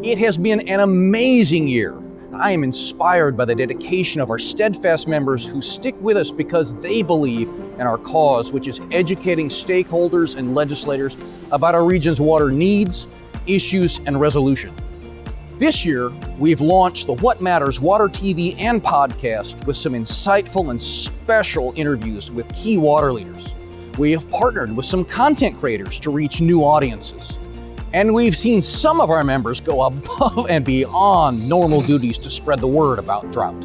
It has been an amazing year. I am inspired by the dedication of our steadfast members who stick with us because they believe in our cause, which is educating stakeholders and legislators about our region's water needs, issues, and resolution. This year, we've launched the What Matters Water TV and podcast with some insightful and special interviews with key water leaders. We have partnered with some content creators to reach new audiences. And we've seen some of our members go above and beyond normal duties to spread the word about drought.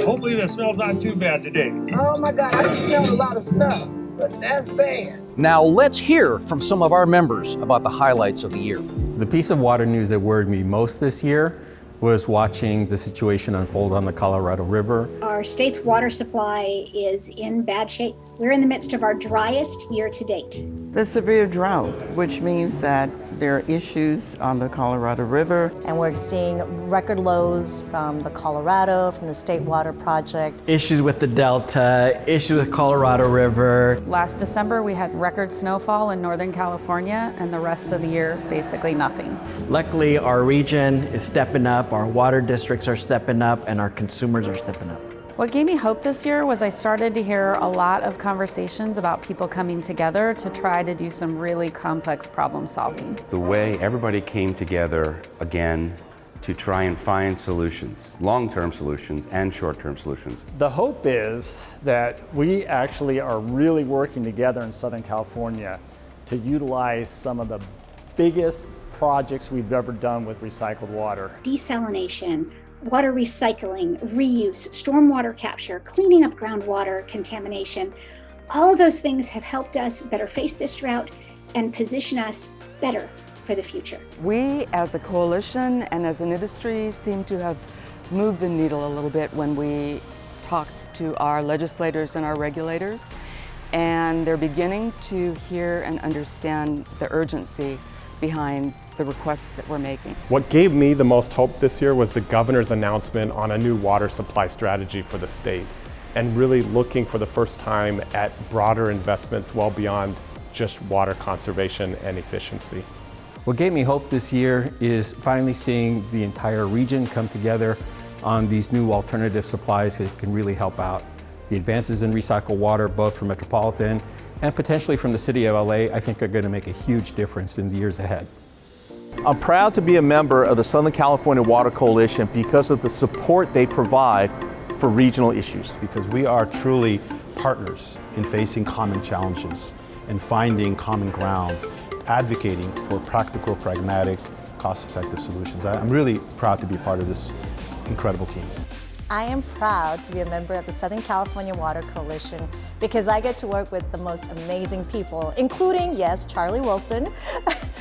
Hopefully the smell's not too bad today. Oh my God, I just smell a lot of stuff, but that's bad. Now let's hear from some of our members about the highlights of the year. The piece of water news that worried me most this year was watching the situation unfold on the Colorado River. Our state's water supply is in bad shape. We're in the midst of our driest year to date. The severe drought, which means that there are issues on the Colorado River. And we're seeing record lows from the Colorado, from the State Water Project. Issues with the Delta, issues with Colorado River. Last December, we had record snowfall in Northern California, and the rest of the year, basically nothing. Luckily, our region is stepping up, our water districts are stepping up, and our consumers are stepping up. What gave me hope this year was I started to hear a lot of conversations about people coming together to try to do some really complex problem solving. The way everybody came together again to try and find solutions, long-term solutions and short-term solutions. The hope is that we actually are really working together in Southern California to utilize some of the biggest projects we've ever done with recycled water. Desalination, water recycling, reuse, stormwater capture, cleaning up groundwater contamination. All of those things have helped us better face this drought and position us better for the future. We as a coalition and as an industry seem to have moved the needle a little bit when we talk to our legislators and our regulators, and they're beginning to hear and understand the urgency behind the requests that we're making. What gave me the most hope this year was the governor's announcement on a new water supply strategy for the state, and really looking for the first time at broader investments well beyond just water conservation and efficiency. What gave me hope this year is finally seeing the entire region come together on these new alternative supplies that can really help out. The advances in recycled water, both from Metropolitan and potentially from the city of LA, I think are going to make a huge difference in the years ahead. I'm proud to be a member of the Southern California Water Coalition because of the support they provide for regional issues. Because we are truly partners in facing common challenges and finding common ground, advocating for practical, pragmatic, cost-effective solutions. I'm really proud to be part of this incredible team. I am proud to be a member of the Southern California Water Coalition because I get to work with the most amazing people, including, yes, Charlie Wilson,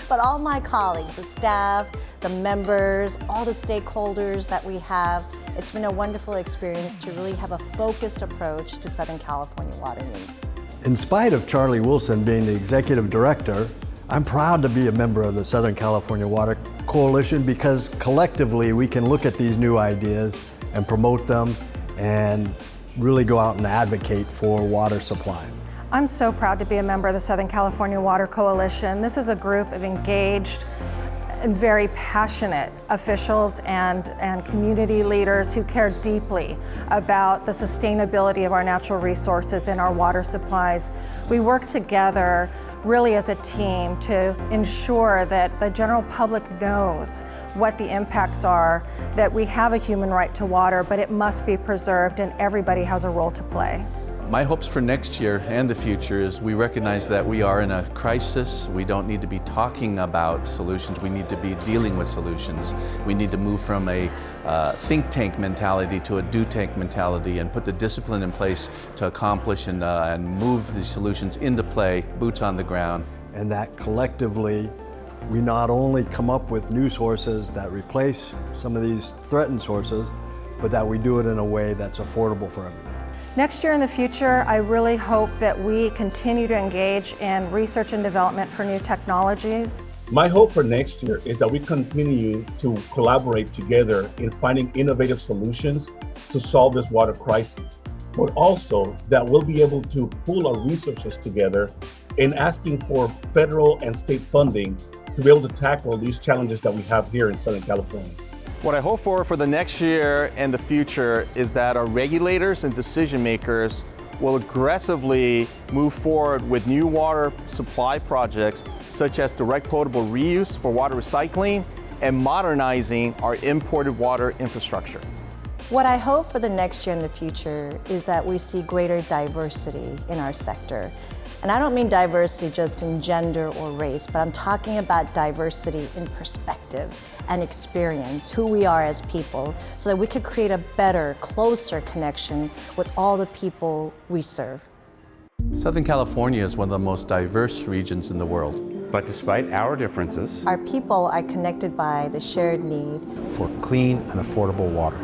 but all my colleagues, the staff, the members, all the stakeholders that we have. It's been a wonderful experience to really have a focused approach to Southern California water needs. In spite of Charlie Wilson being the executive director, I'm proud to be a member of the Southern California Water Coalition because collectively we can look at these new ideas and promote them and really go out and advocate for water supply. I'm so proud to be a member of the Southern California Water Coalition. This is a group of engaged and very passionate officials and community leaders who care deeply about the sustainability of our natural resources and our water supplies. We work together really as a team to ensure that the general public knows what the impacts are, that we have a human right to water, but it must be preserved and everybody has a role to play. My hopes for next year and the future is we recognize that we are in a crisis. We don't need to be talking about solutions. We need to be dealing with solutions. We need to move from a think tank mentality to a do tank mentality and put the discipline in place to accomplish and move the solutions into play, boots on the ground. And that collectively, we not only come up with new sources that replace some of these threatened sources, but that we do it in a way that's affordable for everybody. Next year in the future, I really hope that we continue to engage in research and development for new technologies. My hope for next year is that we continue to collaborate together in finding innovative solutions to solve this water crisis, but also that we'll be able to pool our resources together in asking for federal and state funding to be able to tackle these challenges that we have here in Southern California. What I hope for the next year and the future is that our regulators and decision makers will aggressively move forward with new water supply projects such as direct potable reuse for water recycling and modernizing our imported water infrastructure. What I hope for the next year and the future is that we see greater diversity in our sector. And I don't mean diversity just in gender or race, but I'm talking about diversity in perspective and experience, who we are as people, so that we could create a better, closer connection with all the people we serve. Southern California is one of the most diverse regions in the world. But despite our differences, our people are connected by the shared need for clean and affordable water.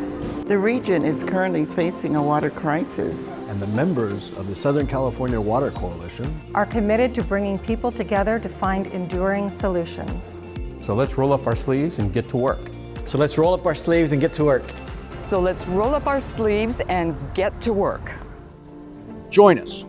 The region is currently facing a water crisis. And the members of the Southern California Water Coalition are committed to bringing people together to find enduring solutions. So let's roll up our sleeves and get to work. So let's roll up our sleeves and get to work. So let's roll up our sleeves and get to work. Join us